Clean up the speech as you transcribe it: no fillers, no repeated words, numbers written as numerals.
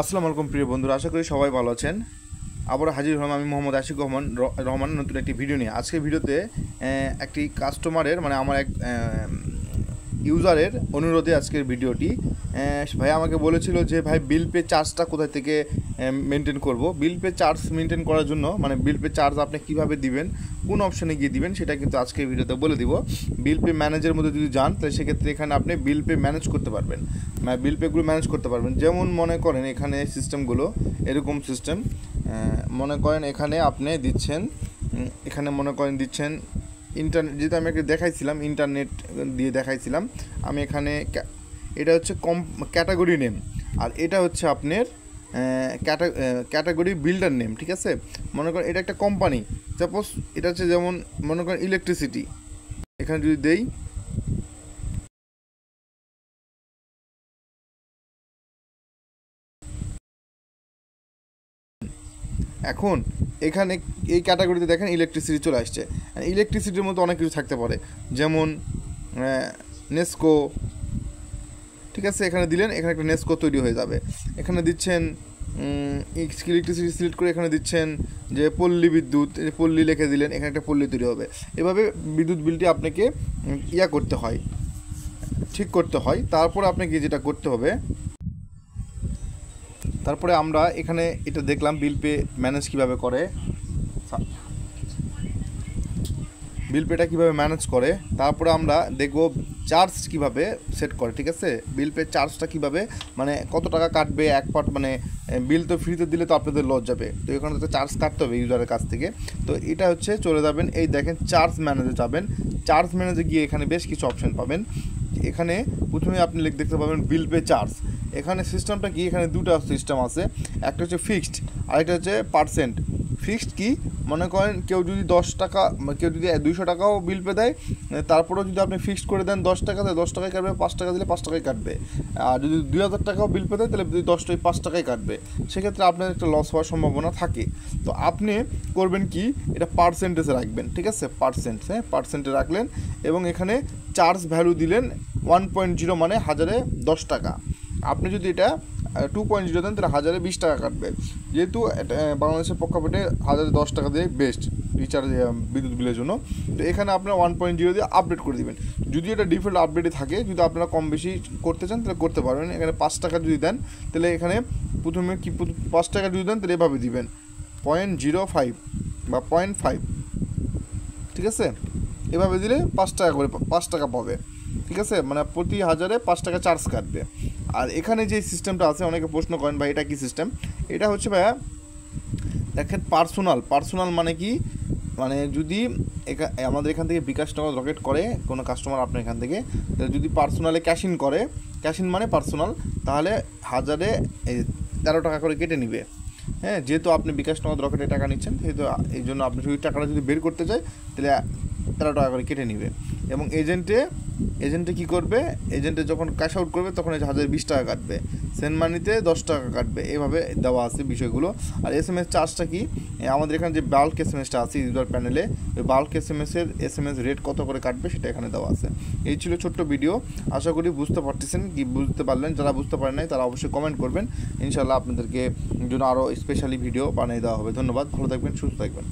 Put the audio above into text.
আসসালামু আলাইকুম প্রিয় বন্ধুরা, আশা করি সবাই ভালো আছেন। আবার হাজির হলাম আমি মোহাম্মদ আশিক রহমান নতুন একটি ভিডিও নিয়ে। আজকের ভিডিওতে একটি কাস্টমারের মানে আমার এক ইউজারের অনুরোধে আজকের ভিডিওটি। ভাই আমাকে বলেছিল যে ভাই বিল পে চার্জটা কোথা থেকে মেনটেন করব। বিল পে চার্জ মেনটেন করার জন্য মানে বিল পে চার্জ আপনি কীভাবে দিবেন, কোন অপশানে গিয়ে দিবেন সেটা কিন্তু আজকের ভিডিওতে বলে দিব। বিল পে ম্যানেজের মধ্যে যদি যান তাহলে সেক্ষেত্রে এখানে আপনি বিল পে ম্যানেজ করতে পারবেন, বিল পেগুলো ম্যানেজ করতে পারবেন। যেমন মনে করেন এখানে সিস্টেমগুলো এরকম সিস্টেম, মনে করেন এখানে আপনি দিচ্ছেন, এখানে মনে করেন দিচ্ছেন ইন্টারনেট, যেটা আমি দেখাইছিলাম ইন্টারনেট দিয়ে দেখাইছিলাম আমি এখানে। এটা হচ্ছে ক্যাটাগরি নেম, আর এটা হচ্ছে আপনার ক্যাটাগরি বিল্ডার নেম, ঠিক আছে। মনে করেন এটা একটা কোম্পানি, সাপোজ এটা হচ্ছে যেমন মনে করেন ইলেকট্রিসিটি, এখানে যদি দেই এখন এখানে এই ক্যাটাগরিতে দেখেন ইলেকট্রিসিটি চলে আসছে। ইলেকট্রিসিটির মধ্যে অনেক কিছু থাকতে পারে, যেমন নেস্কো, ঠিক আছে। এখানে দিলেন, এখানে একটা নেস্কো তৈরি হয়ে যাবে। এখানে দিচ্ছেন ইলেকট্রিসিটি সিলেক্ট করে এখানে দিচ্ছেন যে পল্লী বিদ্যুৎ, পল্লী লিখে দিলেন, এখানে একটা পল্লী তৈরি হবে। এভাবে বিদ্যুৎ বিলটি আপনাকে করতে হয়, ঠিক করতে হয়। তারপরে আপনাকে যেটা করতে হবে, তারপরে আমরা এখানে এটা দেখলাম বিল পে ম্যানেজ কীভাবে করে, বিল পেটা কীভাবে ম্যানেজ করে। তারপরে আমরা দেখব চার্জ কীভাবে সেট করে, ঠিক আছে। বিল পে চার্জটা কীভাবে মানে কত টাকা কাটবে এক পার্ট, মানে বিল তো ফ্রিতে দিলে তো আপনাদের লস যাবে, তো এখানে তো চার্জ কাটতে হবে ইউজারের কাছ থেকে। তো এটা হচ্ছে চলে যাবেন, এই দেখেন চার্জ ম্যানেজে যাবেন। চার্জ ম্যানেজে গিয়ে এখানে বেশ কিছু অপশান পাবেন। এখানে প্রথমে আপনি দেখতে পাবেন বিল পে চার্জ। এখানে সিস্টেমটা কি, এখানে দুটো সিস্টেম আছে, একটা হচ্ছে ফিক্সড আর একটা হচ্ছে পার্সেন্ট। ফিক্সড কি, মনে করেন কেউ যদি 10 টাকা, কেউ যদি 200 টাকাও বিল পে দেয়, তারপরেও যদি আপনি ফিক্সড করে দেন 10 টাকা, তাহলে 10 টাকাই কাটবে, 5 টাকা দিলে 5 টাকাই কাটবে। আর যদি 2000 টাকাও বিল পে দেয় তাহলে 5 টাকাই কাটবে। সেক্ষেত্রে আপনার একটা লস হওয়ার সম্ভাবনা থাকে। তো আপনি করবেন কি, এটা পার্সেন্টেজে রাখবেন, ঠিক আছে। পার্সেন্টে রাখলেন এবং এখানে চার্জ ভ্যালু দিলেন 1.0 মানে 1010 টাকা। আপনি যদি এটা 2.0 দেন তাহলে 1020 টাকা কাটবে। যেহেতু বাংলাদেশের প্রেক্ষাপটে 1010 টাকা দিয়ে বেস্ট রিচার্জ বিদ্যুৎ বিলের জন্য, তো এখানে আপনারা 1.0 দিয়ে আপডেট করে দিবেন। যদি এটা ডিফল্ট আপডেটে থাকে, যদি আপনারা কম বেশি করতে চান তাহলে করতে পারবেন। এখানে 5 টাকা যদি দেন তাহলে এখানে প্রথমে 5 টাকা যদি দেন তাহলে এভাবে দিবেন 0.05 বা 0.5, ঠিক আছে। এভাবে দিলে 5 টাকা করে 5 টাকা পাবে, ঠিক আছে। মানে প্রতি 1000-এ 5 টাকা চার্জ কাটবে। আর এখানে যে সিস্টেমটা আছে, অনেকে প্রশ্ন করেন ভাই এটা কি সিস্টেম। এটা হচ্ছে ভাইয়া দেখেন পার্সোনাল মানে কি, মানে যদি আমাদের এখান থেকে বিকাশ নগদ রকেট করে কোনো কাস্টমার আপনার এখান থেকে, যদি পার্সোনালে ক্যাশ ইন মানে পার্সোনাল, তাহলে 1000-এ 13 টাকা করে কেটে নিবে। হ্যাঁ, যেহেতু আপনি বিকাশ নগদ রকেটে টাকা নিচ্ছেন, সেহেতু এই জন্য আপনি যদি টাকাটা যদি বের করতে চাই তাহলে 13 টাকা করে কেটে নিবে। এবং এজেন্টে কী করবে, এজেন্টে যখন ক্যাশ আউট করবে তখন 1020 টাকা কাটবে, সেন্ড মানিতে 10 টাকা কাটবে। এভাবে দেওয়া আছে বিষয়গুলো। আর SMS চার্জটা কি, আমাদের এখানে যে বাল্ক SMSটা আছে ইউজার প্যানেলে, ওই বাল্ক SMS রেট কত করে কাটবে সেটা এখানে দেওয়া আছে। এই ছিল ছোট্ট ভিডিও, আশা করি বুঝতে পারতেছেন, কি বুঝতে পারলেন। যারা বুঝতে পারেন নাই তারা অবশ্যই কমেন্ট করবেন, ইনশাল্লাহ আপনাদেরকে জন্য আরও স্পেশালি ভিডিও বানিয়ে দেওয়া হবে। ধন্যবাদ, ভালো থাকবেন, সুস্থ থাকবেন।